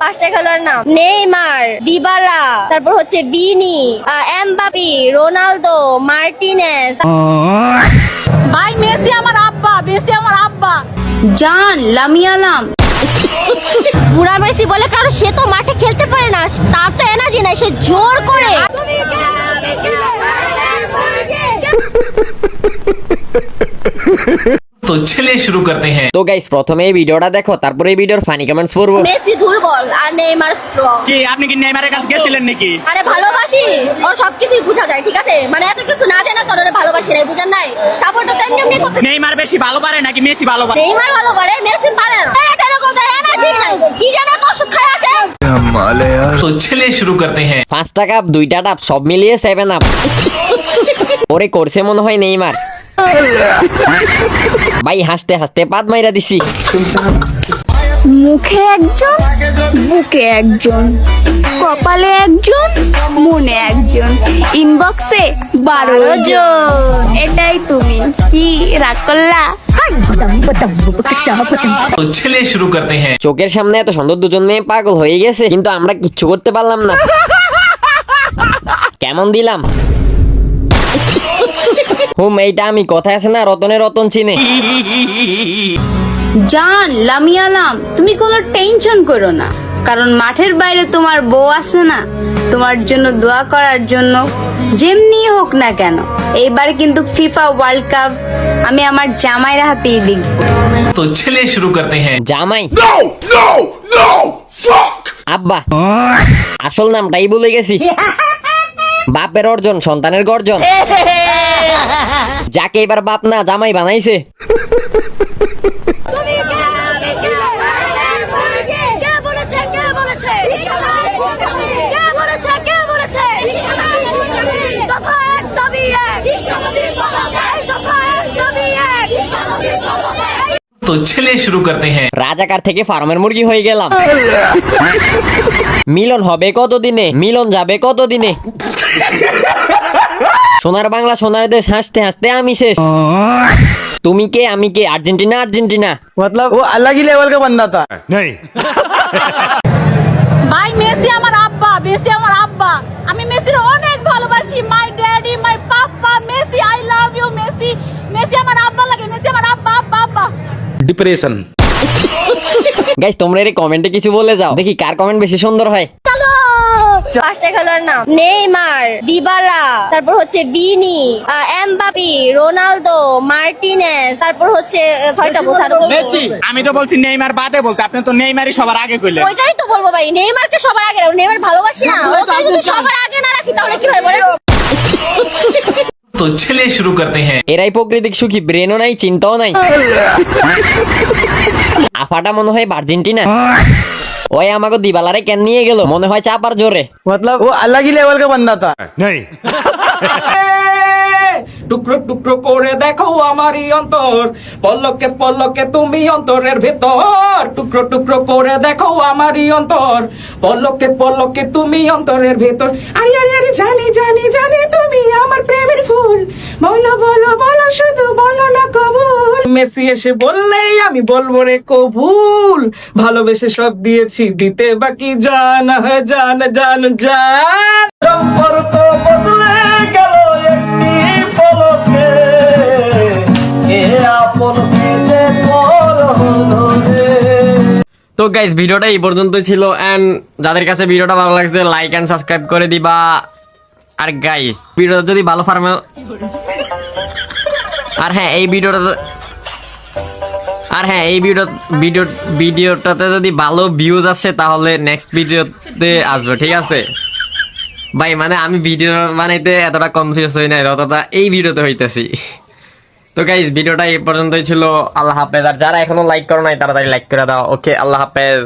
পাঁচটা খেলোয়াড় নাম: নেইমার, দিবালা, তারপর হচ্ছে বিনি, এমবাপি, রোনালদো, মার্টিনেজ। ভাই মেসি আমার আব্বা, মেসি আমার আব্বা। জান লামিয়ালাম। বুড়া মেসি বলে কারণ সে তো মাঠে খেলতে পারে না, তার তো এনার্জি নাই, সে জোর করে। तो चलिए शुरू करते हैं। তো গাইস প্রথমে এই ভিডিওটা দেখো, তারপরে এই ভিডিওর ফানি কমেন্টস পড়বো। মেসি দুর্বল আর নেইমার স্ট্রং। কি আপনি কি নেইমারের কাছে গেছিলেন নাকি? আরে ভালোবাসি, ওর সবকিছুই বোঝা যায়, ঠিক আছে? মানে এত কিছু না জানা কারণে ভালোবাসি নাই, বুঝেন নাই? সাপোর্ট তো এমনি এমনি করতে। নেইমার বেশি ভালো পারে নাকি মেসি ভালো পারে? নেইমার ভালো পারে, মেসি পারে না। এটা এরকম এনার্জি নাই, কি জানা ওষুধ খায় আসে। तो चलिए शुरू करते हैं। 5টা কাপ 2টা টাপ সব মিলিয়ে 7 আপ। ওরে করছে মনে হয় নেইমার। ভাই হাসতে হাসতে পাত মাইরা দিছি। মুখে একজন, বুকে একজন, কপালে একজন, মনে একজন, ইনবক্সে 12 জন। এটাই তুমি কি রাগ করলা? तो चलिए शुरू करते हैं। চোখের সামনে এত সুন্দর দুজন মেয়ে পাগল হয়ে গেছে, কিন্তু আমরা কিচ্ছু করতে পারলাম না। কেমন দিলাম? হুম, এইটা আমি কথায় আছে না, রতনে রতন চিনে। জান লামিয়ালাম, তুমি কোনো টেনশন করো না, কারণ মাঠের বাইরে তোমার বউ আছে না, তোমার জন্য দোয়া করার জন্য। যেমনি হোক না কেন, এইবার কিন্তু ফিফা ওয়ার্ল্ড কাপ আমি আমার জামাইয়ের হাতেই দেখব। तो चलिए शुरू करते हैं। জামাই আব্বা, আসল নামটাই ভুলে গেছি। বাপের অর্জন সন্তানের গর্জন, যাকে এবার বাপ না জামাই বানাইছে। तो चलिए शुरू करते हैं। রাজাকার থেকে ফার্মের মুরগি হয়ে গেলাম। মিলন হবে কতদিনে, মিলন যাবে কতদিনে। সোনার বাংলা সোনার দেশ, হাসতে হাসতে আমি শেষ। তুমি কে আমি কে, আর্জেন্টিনা আর্জেন্টিনা। मतलब वो अलग ही लेवल का बंदा था। ভাই মেসি আমার আব্বা, মেসি আমার আব্বা। আমি মেসির অনেক ভালোবাসি। My daddy, my papa, Messi, I love you Messi. Messi আমার আব্বা লাগে, মেসি আমার আব্বা আব্বা আব্বা। डिप्रेशन। গাইস তোমরা এর কমেন্টে কিছু বলে যাও, দেখি কার কমেন্ট বেশি সুন্দর হয়। পাঁচটা খেলোয়াড় নাম: নেইমার, দিবালা, তারপর হচ্ছে বিনি, এমবাপি, রোনালদো, মার্টিনেজ, তারপর হচ্ছে ছয়টা বোঝার। আমি তো বলছি নেইমার বাদে বলতে, আপনি তো নেইমারই সবার আগে কইলেন। ওইটাই তো বলবো ভাই, নেইমারকে সবার আগে রাখো। নেইমার ভালোবাসি না, ওকে যদি সবার আগে না রাখি তাহলে কি হয় বলেন? तो चलिए शुरू करते हैं। এরাই প্রকৃতিক সুখী, ব্রেনও নাই চিন্তাও নাই। আফাটা মনে হয় আর্জেন্টিনা। ওই আমাকে দিবালারে কেন নিয়ে গেল, মনে হয় চাপার জোরে। मतलब वो अलग ही लेवल का बंदा था। টুকরো টুকরো করে দেখো আমারই অন্তর, পলকে পলকে তুমি অন্তরের ভেতর। টুকরো টুকরো করে দেখো আমারই অন্তর, পলকে পলকে তুমি অন্তরের ভেতর। আরে আরে আরে জানি জানি জানি তুমি আমার প্রেমের ফুল, বলো বলো বলো শুধু বলো না কবুল। মেসি এসে বললেই আমি বলবো রে কবুল, ভালোবেসে সব দিয়েছি দিতে বাকি জান, জান জান জান। সম্পর্ক বদলে গেল একটি পলকে, এ আপন পেতে পর হলো রে। তো গাইস ভিডিওটা এই পর্যন্ত ছিল, এন্ড যাদের কাছে ভিডিওটা ভালো লাগছে লাইক এন্ড সাবস্ক্রাইব করে দিবা। আর গাইস ভিডিওটা যদি ভালো ফার্মে, আর হ্যাঁ এই ভিডিওটাতে যদি ভালো ভিউজ আসে তাহলে নেক্সট ভিডিওতে আসবে, ঠিক আছে ভাই? মানে আমি ভিডিও বানাইতে এতটা কনফিউজ হই নাই, ততটা এই ভিডিওতে হইতেছি। তো গাইস ভিডিওটা এই পর্যন্তই ছিল। আল্লাহ হাফেজ। আর যারা এখনো লাইক করো নাই তাড়াতাড়ি লাইক করে দাও। ওকে, আল্লাহ হাফেজ।